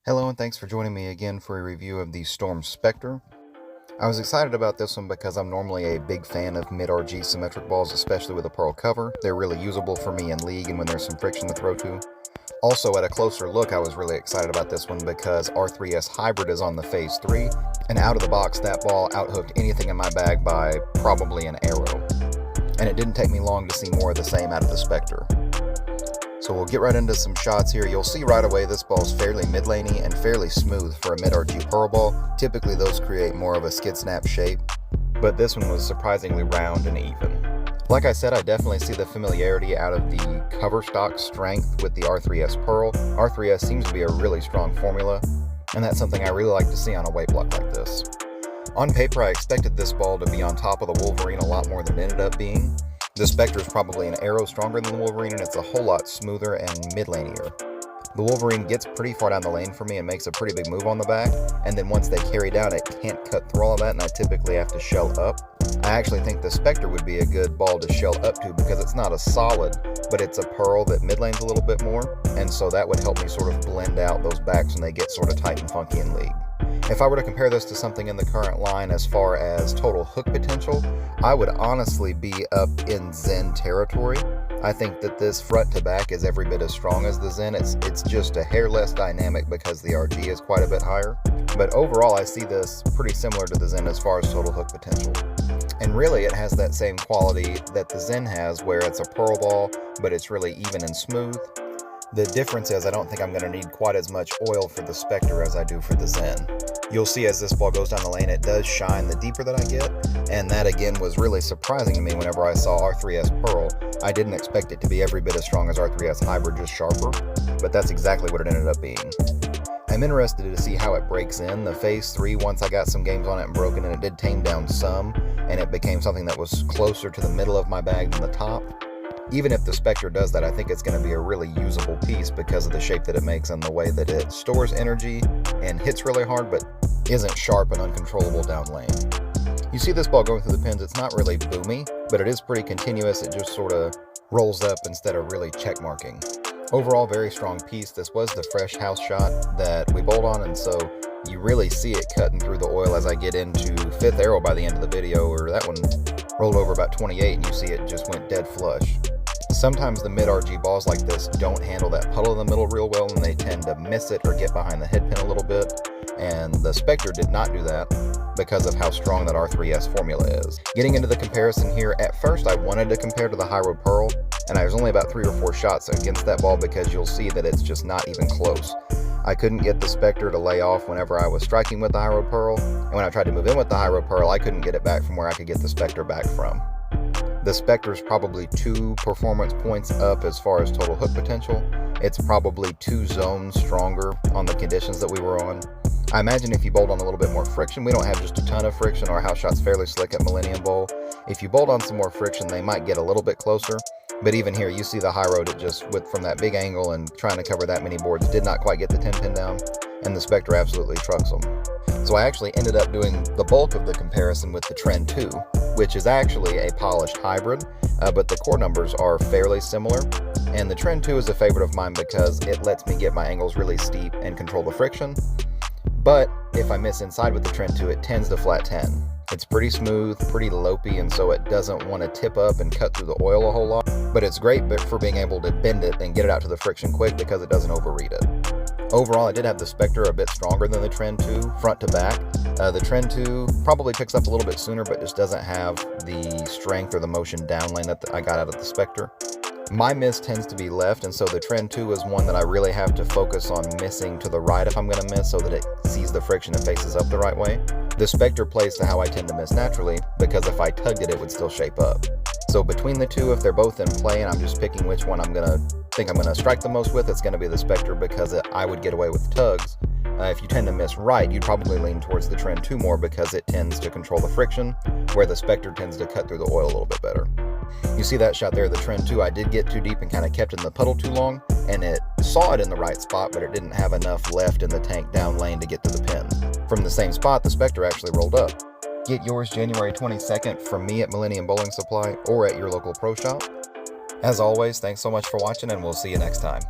Hello and thanks for joining me again for a review of the Storm Spectre. I was excited about this one because I'm normally a big fan of mid-RG symmetric balls, especially with a pearl cover. They're really usable for me in League and when there's some friction to throw to. Also, at a closer look, I was really excited about this one because R3S Hybrid is on the Phase 3, and out of the box, that ball outhooked anything in my bag by probably an arrow. And it didn't take me long to see more of the same out of the Spectre. So we'll get right into some shots here. You'll see right away this ball's fairly mid-laney and fairly smooth for a mid-RG pearl ball. Typically those create more of a skid snap shape, but this one was surprisingly round and even. Like I said, I definitely see the familiarity out of the cover stock strength with the R3S Pearl. R3S seems to be a really strong formula, and that's something I really like to see on a weight block like this. On paper, I expected this ball to be on top of the Wolverine a lot more than it ended up being. The Spectre is probably an arrow stronger than the Wolverine, and it's a whole lot smoother and mid-lanier. The Wolverine gets pretty far down the lane for me and makes a pretty big move on the back, and then once they carry down, it can't cut through all of that, and I typically have to shell up. I actually think the Spectre would be a good ball to shell up to because it's not a solid, but it's a pearl that mid-lanes a little bit more, and so that would help me sort of blend out those backs when they get sort of tight and funky in League. If I were to compare this to something in the current line as far as total hook potential, I would honestly be up in Zen territory. I think that this front to back is every bit as strong as the Zen. It's just a hair less dynamic because the RG is quite a bit higher. But overall, I see this pretty similar to the Zen as far as total hook potential. And really, it has that same quality that the Zen has, where it's a pearl ball, but it's really even and smooth. The difference is I don't think I'm going to need quite as much oil for the Spectre as I do for the Zen. You'll see as this ball goes down the lane, it does shine the deeper that I get, and that again was really surprising to me whenever I saw R3S Pearl. I didn't expect it to be every bit as strong as R3S Hybrid, just sharper, but that's exactly what it ended up being. I'm interested to see how it breaks in. The Phase 3, once I got some games on it and broken, and it did tame down some, and it became something that was closer to the middle of my bag than the top. Even if the Spectre does that, I think it's going to be a really usable piece because of the shape that it makes and the way that it stores energy and hits really hard, but isn't sharp and uncontrollable down lane. You see this ball going through the pins, it's not really boomy, but it is pretty continuous. It just sort of rolls up instead of really check marking. Overall, very strong piece. This was the fresh house shot that we bowled on, and so you really see it cutting through the oil as I get into 5th arrow by the end of the video, or that one rolled over about 28 and you see it just went dead flush. Sometimes the mid-RG balls like this don't handle that puddle in the middle real well, and they tend to miss it or get behind the head pin a little bit, and the Spectre did not do that because of how strong that R3S formula is. Getting into the comparison here, at first I wanted to compare to the High Road Pearl, and I was only about 3 or 4 shots against that ball because you'll see that it's just not even close. I couldn't get the Spectre to lay off whenever I was striking with the High Road Pearl, and when I tried to move in with the High Road Pearl, I couldn't get it back from where I could get the Spectre back from. The Spectre is probably 2 performance points up as far as total hook potential. It's probably 2 zones stronger on the conditions that we were on. I imagine if you bolt on a little bit more friction, we don't have just a ton of friction, our house shot's fairly slick at Millennium Bowl. If you bolt on some more friction, they might get a little bit closer. But even here, you see the high road, it just, from that big angle and trying to cover that many boards, did not quite get the 10 pin down, and the Spectre absolutely trucks them. So I actually ended up doing the bulk of the comparison with the Trend 2, which is actually a polished hybrid, but the core numbers are fairly similar. And the Trend 2 is a favorite of mine because it lets me get my angles really steep and control the friction. But if I miss inside with the Trend 2, it tends to flat 10. It's pretty smooth, pretty lopey, and so it doesn't want to tip up and cut through the oil a whole lot. But it's great for being able to bend it and get it out to the friction quick because it doesn't overread it. Overall, I did have the Spectre a bit stronger than the Trend 2, front to back. The Trend 2 probably picks up a little bit sooner, but just doesn't have the strength or the motion down lane that I got out of the Spectre. My miss tends to be left, and so the Trend 2 is one that I really have to focus on missing to the right if I'm going to miss so that it sees the friction and faces up the right way. The Spectre plays to how I tend to miss naturally, because if I tugged it, it would still shape up. So between the two, if they're both in play and I'm just picking which one I'm going to strike the most with, it's going to be the Spectre because I would get away with tugs. If you tend to miss right, you'd probably lean towards the Trend 2 more because it tends to control the friction, where the Spectre tends to cut through the oil a little bit better. You see that shot there, the Trend 2, I did get too deep and kind of kept in the puddle too long, and it saw it in the right spot, but it didn't have enough left in the tank down lane to get to the pin. From the same spot, the Spectre actually rolled up. Get yours January 22nd from me at Millennium Bowling Supply or at your local pro shop. As always, thanks so much for watching, and we'll see you next time.